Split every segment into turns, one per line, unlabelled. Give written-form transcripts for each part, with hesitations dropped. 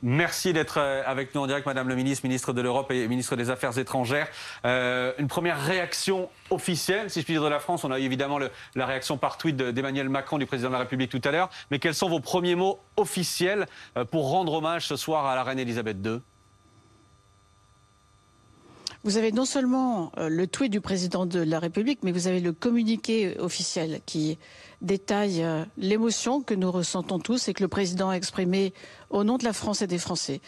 Merci d'être avec nous en direct, Madame le ministre, ministre de l'Europe et ministre des Affaires étrangères. Une première réaction officielle, si je puis dire, de la France. On a eu évidemment la réaction par tweet d'Emmanuel Macron, du président de la République tout à l'heure. Mais quels sont vos premiers mots officiels pour rendre hommage ce soir à la reine Elisabeth II?
Vous avez non seulement le tweet du président de la République, mais vous avez le communiqué officiel qui détaille l'émotion que nous ressentons tous et que le président a exprimée au nom de la France et des Français.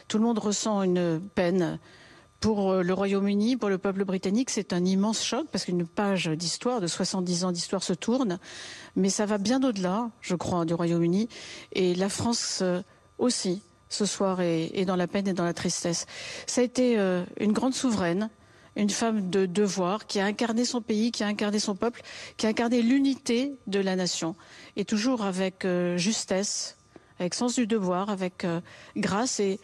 Tout le monde ressent une peine pour le Royaume-Uni, pour le peuple britannique. C'est un immense choc parce qu'une page d'histoire, de 70 ans d'histoire se tourne. Mais ça va bien au-delà, je crois, du Royaume-Uni. Et la France aussi. Ce soir est dans la peine et dans la tristesse. Ça a été une grande souveraine, une femme de devoir qui a incarné son pays, qui a incarné son peuple, qui a incarné l'unité de la nation. Et toujours avec justesse, avec sens du devoir, avec grâce et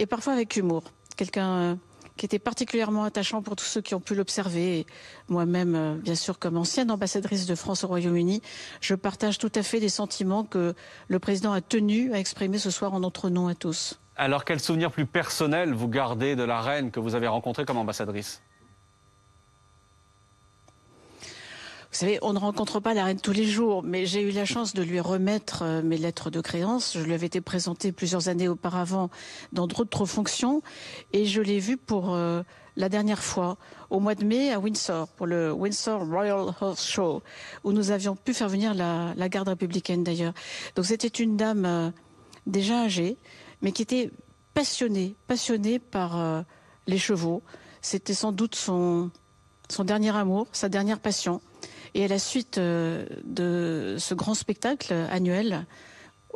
parfois avec humour. Quelqu'un qui était particulièrement attachant pour tous ceux qui ont pu l'observer. Moi-même, bien sûr, comme ancienne ambassadrice de France au Royaume-Uni, je partage tout à fait les sentiments que le président a tenu à exprimer ce soir en notre nom à tous.
Alors, quel souvenir plus personnel vous gardez de la reine que vous avez rencontrée comme ambassadrice?
Vous savez, on ne rencontre pas la reine tous les jours, mais j'ai eu la chance de lui remettre mes lettres de créance. Je lui avais été présentée plusieurs années auparavant dans d'autres fonctions et je l'ai vue pour la dernière fois au mois de mai à Windsor, pour le Windsor Royal Horse Show, où nous avions pu faire venir la garde républicaine d'ailleurs. Donc c'était une dame déjà âgée, mais qui était passionnée par les chevaux. C'était sans doute son dernier amour, sa dernière passion. Et à la suite de ce grand spectacle annuel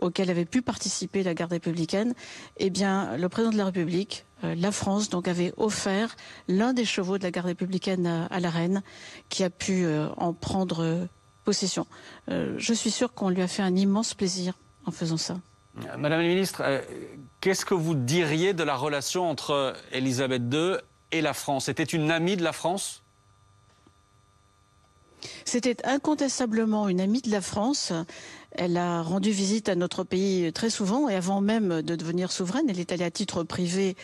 auquel avait pu participer la garde républicaine, eh bien, le président de la République, la France, donc, avait offert l'un des chevaux de la garde républicaine à la reine, qui a pu en prendre possession. Je suis sûre qu'on lui a fait un immense plaisir en faisant ça.
Madame la ministre, qu'est-ce que vous diriez de la relation entre Elisabeth II et la France? C'était une amie de la France?
C'était incontestablement une amie de la France. Elle a rendu visite à notre pays très souvent et avant même de devenir souveraine, elle est allée à titre privé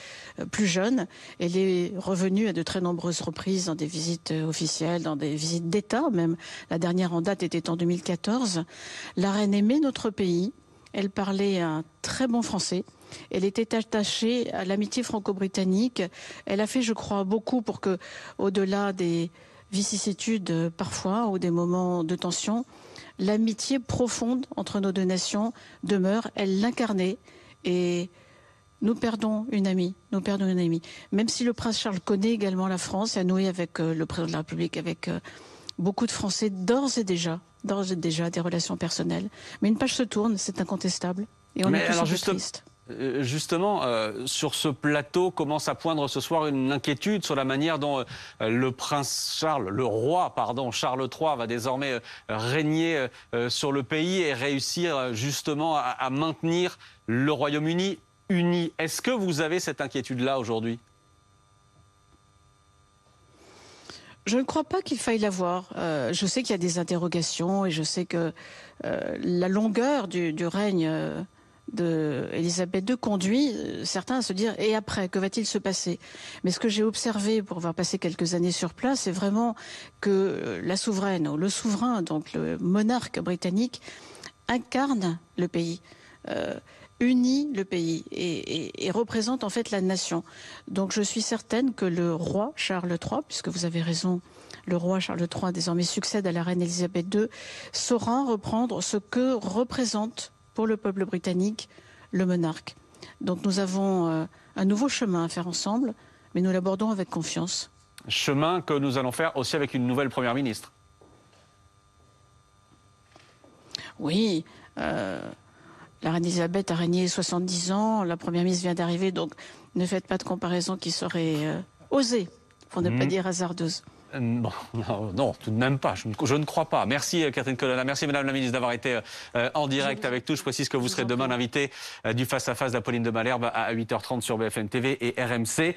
plus jeune. Elle est revenue à de très nombreuses reprises dans des visites officielles, dans des visites d'État même. La dernière en date était en 2014. La reine aimait notre pays. Elle parlait un très bon français. Elle était attachée à l'amitié franco-britannique. Elle a fait, je crois, beaucoup pour que, au-delà des vicissitudes parfois ou des moments de tension, l'amitié profonde entre nos deux nations demeure. Elle l'incarnait et nous perdons une amie, Même si le prince Charles connaît également la France et a noué avec le président de la République, avec beaucoup de Français d'ores et déjà des relations personnelles. Mais une page se tourne, c'est incontestable. Et on est tous un peu tristes.
Justement, sur ce plateau commence à poindre ce soir une inquiétude sur la manière dont le prince Charles, le roi, pardon, Charles III va désormais régner sur le pays et réussir justement à maintenir le Royaume-Uni uni. Est-ce que vous avez cette inquiétude-là aujourd'hui?
Je ne crois pas qu'il faille l'avoir. Je sais qu'il y a des interrogations et je sais que la longueur du règne d'Elisabeth II conduit certains à se dire « et après, que va-t-il se passer ?» Mais ce que j'ai observé pour avoir passé quelques années sur place, c'est vraiment que la souveraine ou le souverain, donc le monarque britannique, incarne le pays, unit le pays et représente en fait la nation. Donc je suis certaine que le roi Charles III, puisque vous avez raison, le roi Charles III désormais succède à la reine Elisabeth II, saura reprendre ce que représente pour le peuple britannique le monarque. Donc nous avons un nouveau chemin à faire ensemble, mais nous l'abordons avec confiance.
Chemin que nous allons faire aussi avec une nouvelle première ministre.
Oui, la reine Elisabeth a régné 70 ans, la première ministre vient d'arriver, donc ne faites pas de comparaison qui serait osée, pour ne pas dire hasardeuse.
Bon, non, tout de même pas. Je ne crois pas. Merci Catherine Colonna. Merci Madame la Ministre d'avoir été en direct avec nous. Je précise que vous serez demain l'invité du face-à-face d'Apolline de Malherbe à 8h30 sur BFM TV et RMC.